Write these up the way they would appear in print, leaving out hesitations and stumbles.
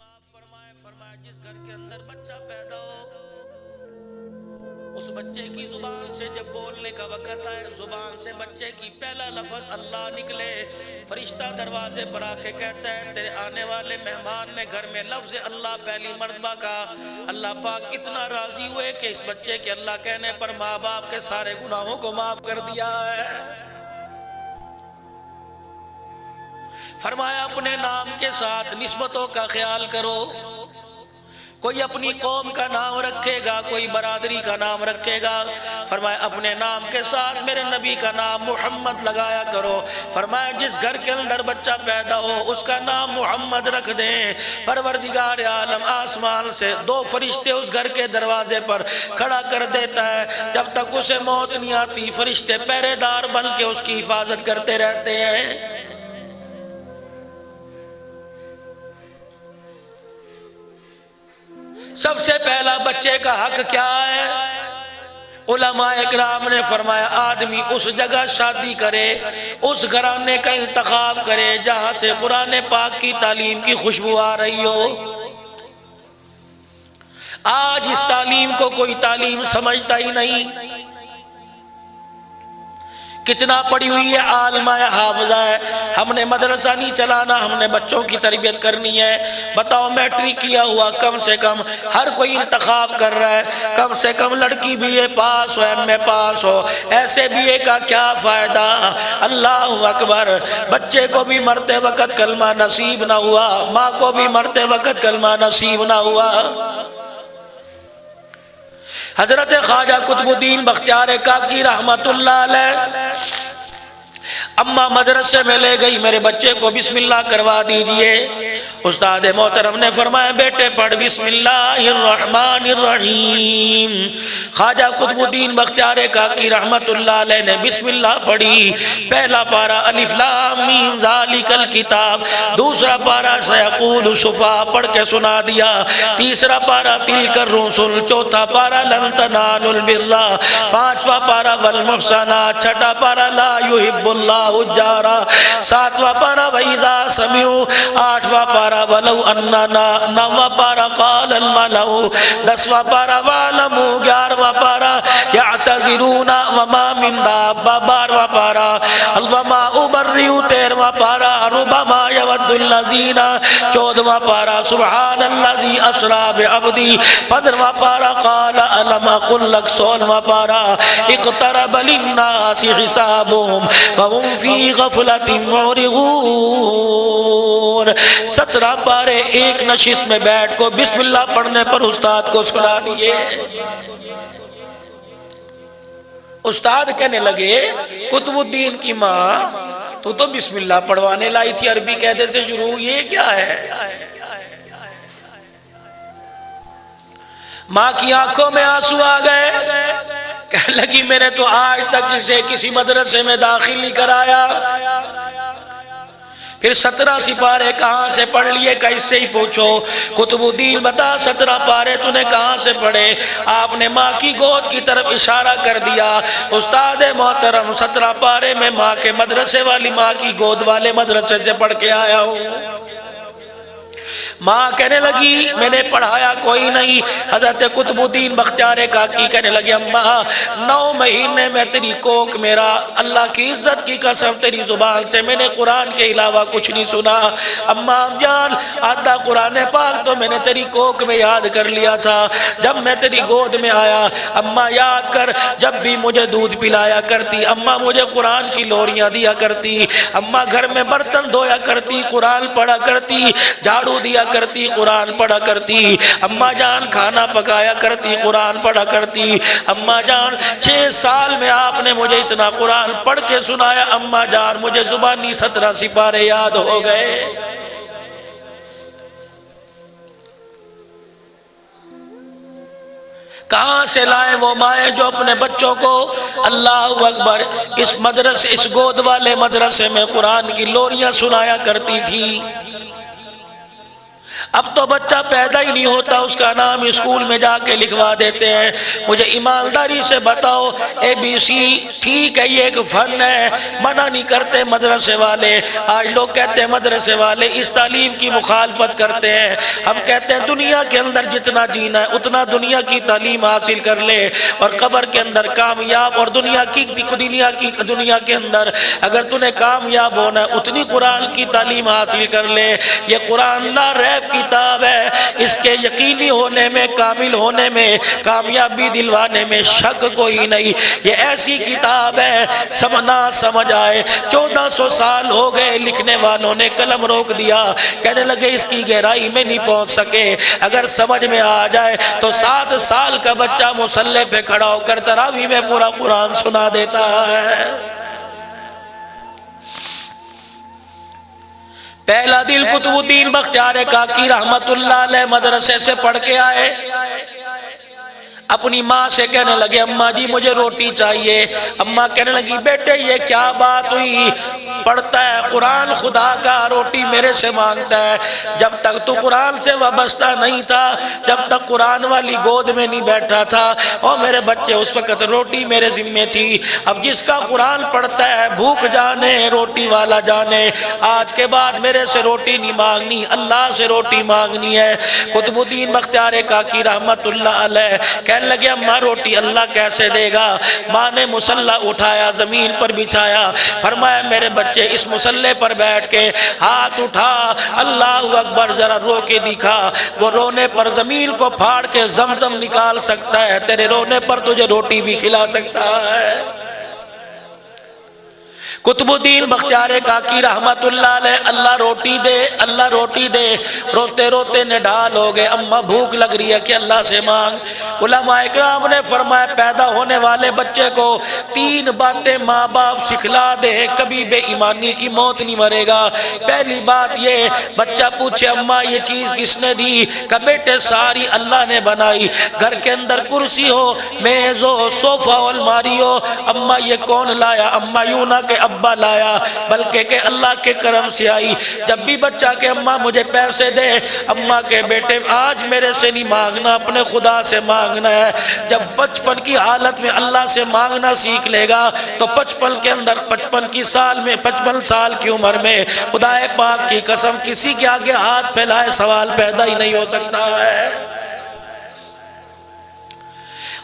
فرمایا جس گھر کے اندر بچہ پیدا ہو اس بچے کی زبان سے جب بولنے کا وقت آئے زبان سے بچے کی پہلا لفظ اللہ نکلے فرشتہ دروازے پر آ کے کہتا ہے تیرے آنے والے مہمان نے گھر میں لفظ اللہ پہلی مرتبہ کہا اللہ پاک اتنا راضی ہوئے کہ اس بچے کے اللہ کہنے پر ماں باپ کے سارے گناہوں کو معاف کر دیا ہے۔ فرمایا اپنے نام کے ساتھ نسبتوں کا خیال کرو، کوئی اپنی قوم کا نام رکھے گا کوئی برادری کا نام رکھے گا، فرمایا اپنے نام کے ساتھ میرے نبی کا نام محمد لگایا کرو۔ فرمایا جس گھر کے اندر بچہ پیدا ہو اس کا نام محمد رکھ دیں۔ پروردگار عالم آسمان سے 2 فرشتے اس گھر کے دروازے پر کھڑا کر دیتا ہے، جب تک اسے موت نہیں آتی فرشتے پہرے دار بن کے اس کی حفاظت کرتے رہتے ہیں۔ سب سے پہلا بچے کا حق کیا ہے؟ علماء اکرام نے فرمایا آدمی اس جگہ شادی کرے، اس گھرانے کا انتخاب کرے جہاں سے قرآن پاک کی تعلیم کی خوشبو آ رہی ہو۔ آج اس تعلیم کو کوئی تعلیم سمجھتا ہی نہیں، کتنا پڑھی ہوئی ہے عالمہ ہے حافظہ ہے، ہم نے مدرسہ نہیں چلانا، ہم نے بچوں کی تربیت کرنی ہے۔ بتاؤ میٹرک کیا ہوا کم سے کم ہر کوئی انتخاب کر رہا ہے، کم سے کم لڑکی بھی اے پاس ہو ایم اے پاس ہو، ایسے بھی اے کا کیا فائدہ؟ اللہ اکبر، بچے کو بھی مرتے وقت کلمہ نصیب نہ ہوا، ماں کو بھی مرتے وقت کلمہ نصیب نہ ہوا۔ حضرت خواجہ قطب الدین بختیار کاکی رحمت اللہ علیہ اماں مدرسے میں لے گئی، میرے بچے کو بسم اللہ کروا دیجئے۔ استاد محترم نے فرمایا بیٹے پڑھ بسم اللہ الرحمن الرحیم۔ خواجہ قطب الدین بختیار کاکی رحمت اللہ علیہ نے بسم اللہ پڑھی، پہلا پارہ الف لام میم ذالک الکتاب، دوسرا پارہ سیقول صفا پڑھ کے سنا دیا، تیسرا پارہ تلک الرسل، چوتھا پارہ لن تنالوا البر، پانچواں پارہ والمحصنات، چھٹا پارہ لا یحب اللہ الجارہ، ساتواں پارہ وَإِذَا سَمِعُوا، آٹھواں پارہ وَلَوْ أَنَّنَا، نوواں پارہ قَالَ الْمَلَأُ، 10واں پارہ وَاعْلَمُوا، 11واں پارہ يَعْتَذِرُونَ وَمَا مِن دَابَّةٍ، 12واں پارہ وَمَا أُبَرِّئُ، 13واں پارہ رُبَمَا يَوَدُّ الَّذِينَ، 14واں پارہ سبحان الذی اسریٰ بعبدہ، 15واں پارہ قال الم اقل لک، 16واں پارہ اقترب للناس حسابهم وهم فی غفلۃ معرضون۔ 17 پارے ایک نشست میں بیٹھ کو بسم اللہ پڑھنے پر استاد کو سنا دیے۔ استاد کہنے لگے قطب الدین کی ماں تو بسم اللہ پڑھوانے لائی تھی، عربی قاعدے سے شروع، یہ کیا ہے؟ ماں کی آنکھوں میں آنسو آ گئے، کہنے لگی میں نے تو آج تک اسے کسی مدرسے میں داخل نہیں کرایا۔ پھر 17 سپارے کہاں سے پڑھ لیے کہ اس سے ہی پوچھو، قطب الدین بتا 17 پارے تو نے کہاں سے پڑھے؟ آپ نے ماں کی گود کی طرف اشارہ کر دیا۔ استاد محترم 17 پارے میں ماں کے مدرسے والی ماں کی گود والے مدرسے سے پڑھ کے آیا ہوں۔ ماں کہنے لگی میں نے پڑھایا کوئی نہیں۔ حضرت قطب الدین بختیار کاکی کہنے لگی اماں 9 مہینے میں تیری کوک میرا اللہ کی عزت کی قسم تیری زبان سے میں نے قرآن کے علاوہ کچھ نہیں سنا۔ اماں جان آدھا قرآن پاک تو میں نے تیری کوک میں یاد کر لیا تھا، جب میں تیری گود میں آیا اماں یاد کر جب بھی مجھے دودھ پلایا کرتی، اماں مجھے قرآن کی لوریاں دیا کرتی، اماں گھر میں برتن دھویا کرتی، قرآن پڑھا کرتی، جھاڑو دیا کرتی، قرآن پڑھا کرتی، اماں جان کھانا پکایا کرتی، قرآن پڑھا کرتی۔ اماں جان 6 سال میں آپ نے مجھے اتنا قرآن پڑھ کے سنایا، اماں جان مجھے زبانی 17 سپارے یاد ہو گئے۔ کہاں سے لائے وہ مائیں جو اپنے بچوں کو اللہ اکبر اس مدرسے اس گود والے مدرسے میں قرآن کی لوریاں سنایا کرتی تھی؟ اب تو بچہ پیدا ہی نہیں ہوتا اس کا نام اسکول میں جا کے لکھوا دیتے ہیں۔ مجھے ایمانداری سے بتاؤ ABC ٹھیک ہے یہ ایک فن ہے، منع نہیں کرتے مدرسے والے، آج لوگ کہتے ہیں مدرسے والے اس تعلیم کی مخالفت کرتے ہیں۔ ہم کہتے ہیں دنیا کے اندر جتنا جینا ہے اتنا دنیا کی تعلیم حاصل کر لے اور قبر کے اندر کامیاب، اور دنیا کے اندر اگر تُنے کامیاب ہونا ہے اتنی قرآن کی تعلیم حاصل کر لے۔ یہ قرآن لا ریب کتاب ہے، اس کے یقینی ہونے میں، کامل ہونے میں، کامیابی دلوانے میں شک کوئی نہیں۔ یہ ایسی کتاب ہے سمجھ آئے 1400 سال ہو گئے لکھنے والوں نے قلم روک دیا، کہنے لگے اس کی گہرائی میں نہیں پہنچ سکے، اگر سمجھ میں آ جائے تو 7 سال کا بچہ مصلی پہ کھڑا ہو کر تراویح میں پورا قرآن سنا دیتا ہے۔ پہلا دل قطب الدین بختیار کاکی رحمت اللہ علیہ مدرسے سے پڑھ کے آئے، اپنی ماں سے کہنے لگے اماں جی مجھے روٹی چاہیے۔ اماں کہنے لگی بیٹے یہ کیا بات ہوئی، پڑھتا ہے قرآن خدا کا، روٹی میرے سے مانگتا ہے۔ جب تک تو قرآن سے وابستہ نہیں تھا، جب تک قرآن والی گود میں نہیں بیٹھا تھا، اور میرے بچے اس وقت روٹی میرے ذمہ تھی۔ اب جس کا قرآن پڑھتا ہے بھوک جانے روٹی والا جانے، آج کے بعد میرے سے روٹی نہیں مانگنی، اللہ سے روٹی مانگنی ہے۔ قطب الدین بختیار کاکی رحمت اللہ علیہ کہنے لگے اماں روٹی اللہ کیسے دے گا؟ ماں نے مصلی اٹھایا زمین پر بچھایا، فرمایا میرے بچے اس مصلی پر بیٹھ کے ہاتھ اٹھا، اللہ اکبر ذرا رو کے دکھا۔ وہ رونے پر زمین کو پھاڑ کے زمزم نکال سکتا ہے، تیرے رونے پر تجھے روٹی بھی کھلا سکتا ہے۔ قطب الدین بختیار کاکی رحمت اللہ علیہ اللہ روٹی دے اللہ روٹی دے، روتے روتے نڈال ہو گئے، اماں بھوک لگ رہی ہے کہ اللہ سے مانگ۔ علماء اکرام نے فرمایا پیدا ہونے والے بچے کو 3 باتیں ماں باپ سکھلا دے کبھی بے ایمانی کی موت نہیں مرے گا۔ پہلی بات یہ، بچہ پوچھے اماں یہ چیز کس نے دی؟ کہ بیٹے ساری اللہ نے بنائی، گھر کے اندر کرسی ہو، میز ہو، صوفہ ہو، الماری ہو، اماں یہ کون لایا؟ اماں یوں نہ کہ ابا لایا، بلکہ کہ اللہ کے کرم سے آئی۔ جب بھی بچہ کہ اماں مجھے پیسے دے، اماں کے بیٹے آج میرے سے نہیں مانگنا، اپنے خدا سے مانگنا ہے۔ جب 55 کی حالت میں اللہ سے مانگنا سیکھ لے گا تو 55 کے اندر 55 سال کی عمر میں خدا پاک کی قسم کسی کے آگے ہاتھ پھیلائے سوال پیدا ہی نہیں ہو سکتا ہے۔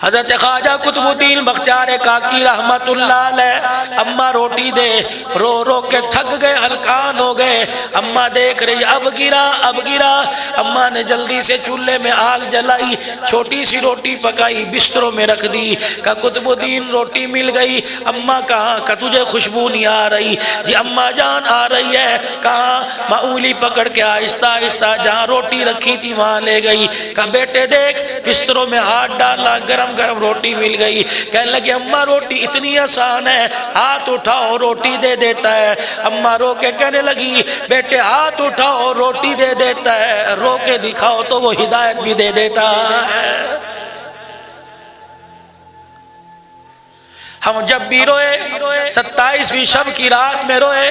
حضرت خواجہ قطب الدین بختیار کاکی رحمت اللہ علیہ اماں روٹی دے، رو رو کے تھک گئے، ہلکان ہو گئے۔ اماں دیکھ رہی اب گرا، اماں نے جلدی سے چولہے میں آگ جلائی، چھوٹی سی روٹی پکائی، بستروں میں رکھ دی۔ کہ قطب الدین روٹی مل گئی، اماں کہاں؟ کہ تجھے خوشبو نہیں آ رہی؟ جی اماں جان آ رہی ہے۔ کہاں؟ معولی پکڑ کے آہستہ آہستہ جہاں روٹی رکھی تھی وہاں لے گئی۔ کہ بیٹے دیکھ بستروں میں ہاتھ ڈالا، گرم روٹی مل گئی۔ کہنے لگے اماں روٹی اتنی آسان ہے، ہاتھ اٹھاؤ روٹی دے دیتا ہے۔ اماں رو کے کہنے لگی بیٹے ہاتھ اٹھاؤ روٹی دے دیتا ہے، رو کے دکھاؤ تو وہ ہدایت بھی دے دیتا ہے۔ ہم جب بھی روئے 27ویں شب کی رات میں روئے،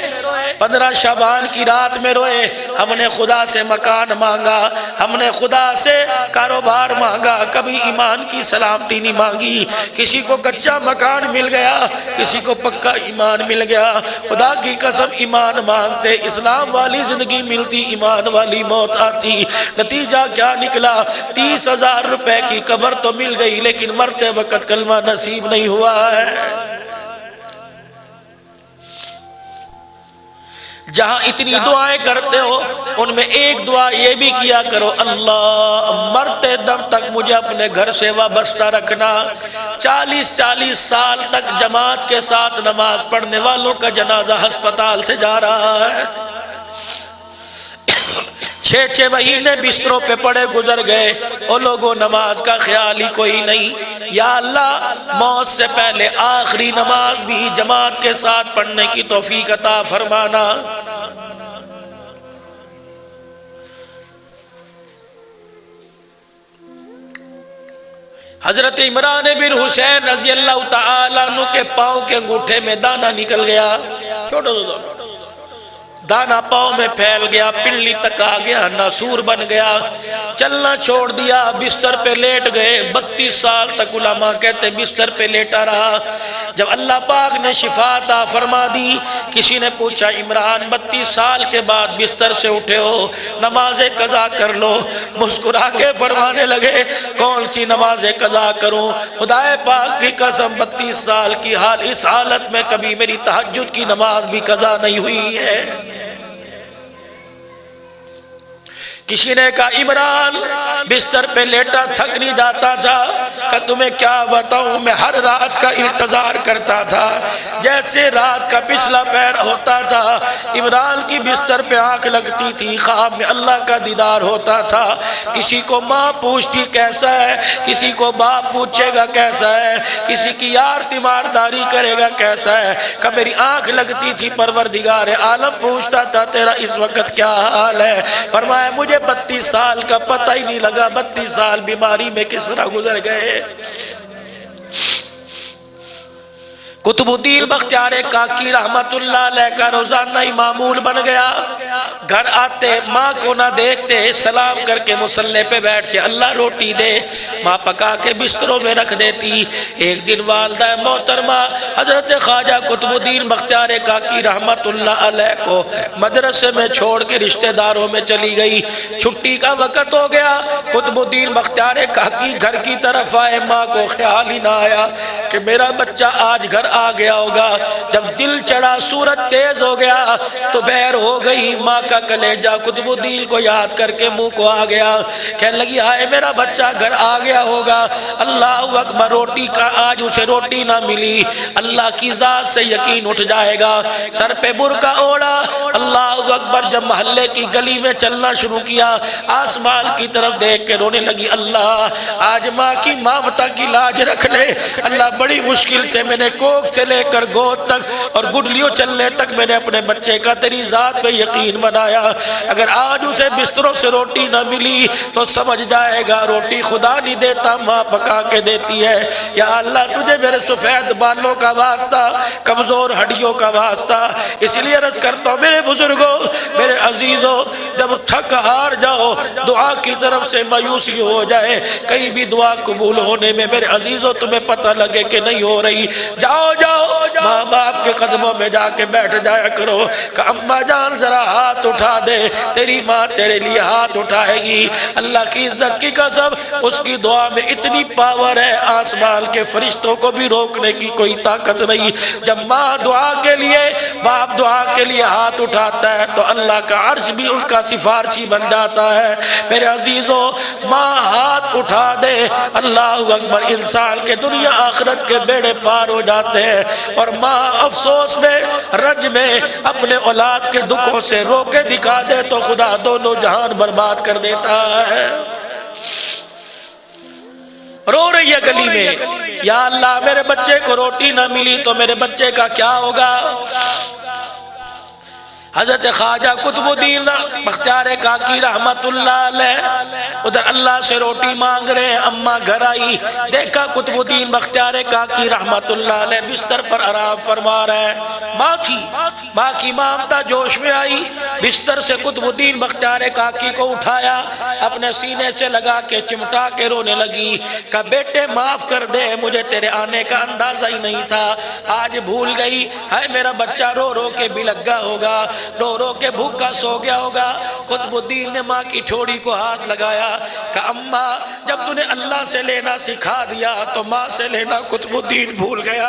15 شعبان کی رات میں روئے، ہم نے خدا سے مکان مانگا، ہم نے خدا سے کاروبار مانگا، کبھی ایمان کی سلامتی نہیں مانگی۔ کسی کو کچا مکان مل گیا، کسی کو پکا ایمان مل گیا۔ خدا کی قسم ایمان مانگتے اسلام والی زندگی ملتی، ایمان والی موت آتی۔ نتیجہ کیا نکلا؟ 30,000 روپے کی قبر تو مل گئی لیکن مرتے وقت کلمہ نصیب نہیں ہوا ہے۔ جہاں اتنی دعائیں کرتے ہو ان میں ایک دعا یہ بھی کیا کرو، اللہ مرتے دم تک مجھے اپنے گھر سے وابستہ رکھنا۔ 40 سال تک جماعت کے ساتھ نماز پڑھنے والوں کا جنازہ ہسپتال سے جا رہا ہے، 6 مہینے بستروں پہ پڑے گزر گئے، اور لوگوں نماز کا خیال ہی کوئی نہیں۔ یا اللہ موت سے پہلے آخری نماز بھی جماعت کے ساتھ پڑھنے کی توفیق عطا فرمانا۔ حضرت عمران بن حسین رضی اللہ تعالیٰ عنہ کے پاؤں کے انگوٹھے میں دانہ نکل گیا، چھوٹو دانا پاؤں میں پھیل گیا، پنڈلی تک آ گیا، ناسور بن گیا، چلنا چھوڑ دیا، بستر پہ لیٹ گئے۔ 32 سال تک علماء کہتے بستر پہ لیٹا رہا۔ جب اللہ پاک نے شفا عطا فرما دی، کسی نے پوچھا عمران 32 سال کے بعد بستر سے اٹھے ہو، نماز قضا کر لو۔ مسکرا کے فرمانے لگے کون سی نماز قضا کروں؟ خدا پاک کی قسم 32 سال کی اس حالت میں کبھی میری تہجد کی نماز بھی قضا نہیں ہوئی ہے۔ کسی نے کہا عمران بستر پہ لیٹا تھک نہیں جاتا تھا؟ کہ تمہیں کیا بتاؤں، میں ہر رات کا انتظار کرتا تھا، جیسے رات کا پچھلا پہر ہوتا تھا عمران کی بستر پہ آنکھ لگتی تھی، خواب میں اللہ کا دیدار ہوتا تھا۔ کسی کو ماں پوچھتی کیسا ہے، کسی کو باپ پوچھے گا کیسا ہے، کسی کی یار تیمارداری کرے گا کیسا ہے۔ کہ میری آنکھ لگتی تھی، پروردگار عالم پوچھتا تھا تیرا اس وقت کیا حال ہے؟ فرمایا مجھے 32 سال کا پتہ ہی نہیں لگا 32 سال بیماری میں کس طرح گزر گئے۔ قطب الدین بختیار کاکی رحمت اللہ علیہ کا روزانہ ہی معمول بن گیا، گھر آتے ماں کو نہ دیکھتے، سلام کر کے مصلی پہ بیٹھ کے اللہ روٹی دے، ماں پکا کے بستروں میں رکھ دیتی۔ ایک دن والدہ محترمہ حضرت خواجہ قطب الدین بختیار کاکی رحمت اللہ علیہ کو مدرسے میں چھوڑ کے رشتہ داروں میں چلی گئی۔ چھٹی کا وقت ہو گیا، قطب الدین بختیار کاکی گھر کی طرف آئے، ماں کو خیال ہی نہ آیا کہ میرا بچہ آج گھر آ گیا ہوگا۔ جب دل چڑھا، سورج تیز ہو گیا تو بہر ہو گئی، ماں کا کلیجہ قطب الدین کو یاد کر کے منہ کو آ گیا، کہنے لگی ہائے میرا بچہ گھر آ گیا ہوگا۔ اللہ اکبر، روٹی کا آج اسے روٹی نہ ملی، اللہ کی ذات سے یقین اٹھ جائے گا۔ سر پہ برقع اوڑھا، اللہ اکبر، جب محلے کی گلی میں چلنا شروع کیا، آسمان کی طرف دیکھ کے رونے لگی، اللہ آج ماں کی ممتا کی لاج رکھ لے اللہ، بڑی مشکل سے میں نے کوک سے لے کر گود تک اور گڈلیوں چلنے تک میں نے اپنے بچے کا تیری ذات پہ یقین بنایا، اگر آج اسے بستروں سے روٹی نہ ملی تو سمجھ جائے گا روٹی خدا نہیں دیتا، ماں پکا کے دیتی ہے۔ یا اللہ تجھے میرے سفید بالوں کا واسطہ، کمزور ہڈیوں کا واسطہ، اس لیے عرض کرتا ہوں میرے بزرگوں، میرے عزیزوں، جب تھک ہار جاؤ، دعا کی طرف سے مایوسی ہو جائے، کہیں بھی دعا قبول ہونے میں میرے عزیزوں تمہیں پتہ لگے کہ نہیں ہو رہی، جاؤ ماں باپ کے قدموں میں جا کے بیٹھ جایا کرو کہ اماں جان ذرا ہاتھ اٹھا دے، تیری ماں تیرے لیے ہاتھ اٹھائے گی۔ اللہ کی عزت کی قسم، اس کی دعا میں اتنی پاور ہے، آسمان کے فرشتوں کو بھی روکنے کی کوئی طاقت نہیں۔ جب ماں دعا کے لیے، باپ دعا کے لیے ہاتھ اٹھاتا ہے تو اللہ کا عرش بھی ان کا سفارشی بن جاتا ہے۔ میرے عزیزوں، ماں ہاتھ اٹھا دے، اللہ اکبر، انسان کے دنیا آخرت کے بیڑے پار ہو جاتے ہیں، اور ماں افسوس میں، رنج میں اپنے اولاد کے دکھوں سے رو کے دکھا دے تو خدا دونوں جہان برباد کر دیتا ہے۔ رو رہی ہے گلی میں، یا اللہ میرے بچے کو روٹی نہ ملی تو میرے بچے کا کیا ہوگا؟ حضرت خواجہ قطب الدین بختیار کاکی رحمت اللہ علیہ ادھر اللہ سے روٹی مانگ رہے ہیں، اماں گھر آئی، دیکھا قطب الدین بختیار کاکی رحمت اللہ علیہ بستر پر آرام فرما رہے ہیں۔ ماں تھی، ماں کی ممتا جوش میں آئی، بستر سے قطب الدین بختیار کاکی کو اٹھایا، اپنے سینے سے لگا کے چمٹا کے رونے لگی، کہا بیٹے معاف کر دے، مجھے تیرے آنے کا اندازہ ہی نہیں تھا، آج بھول گئی، ہائے میرا بچہ رو رو کے بھی لگا ہوگا، رو رو کے بھوکا سو گیا ہوگا۔ قطب الدین نے ماں کی ٹھوڑی کو ہاتھ لگایا کہ اماں جب تو نے اللہ سے لینا سکھا دیا تو ماں سے لینا قطب الدین بھول گیا۔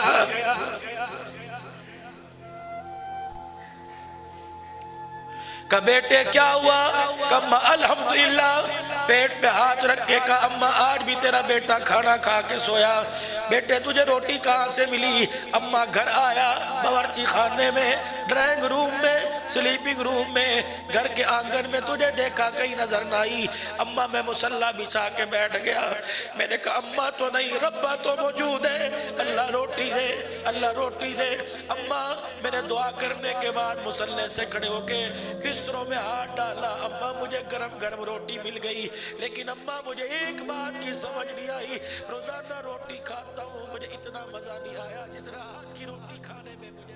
کہ بیٹے کیا ہوا؟ کہ اماں الحمدللہ، پیٹ پہ ہاتھ رکھ کے کہا اماں آج بھی تیرا بیٹا کھانا کھا کے سویا۔ بیٹے تجھے روٹی کہاں سے ملی؟ اماں گھر آیا، باورچی خانے میں، ڈرائنگ روم میں، سلیپنگ روم میں، گھر کے آنگن میں تجھے دیکھا کہیں نظر نہ آئی۔ اماں میں مصلی بچھا کے بیٹھ گیا، میں نے کہا اماں تو نہیں، ربا تو موجود ہے، اللہ روٹی دے، اللہ روٹی دے۔ اماں میں نے دعا کرنے کے بعد مصلی سے کھڑے ہو کے بستروں میں ہاتھ ڈالا، اماں مجھے گرم گرم روٹی مل گئی، لیکن اماں مجھے ایک بات کی سمجھ نہیں آئی، روزانہ روٹی کھاتا ہوں مجھے اتنا مزہ نہیں آیا جتنا آج کی روٹی کھانے میں مجھے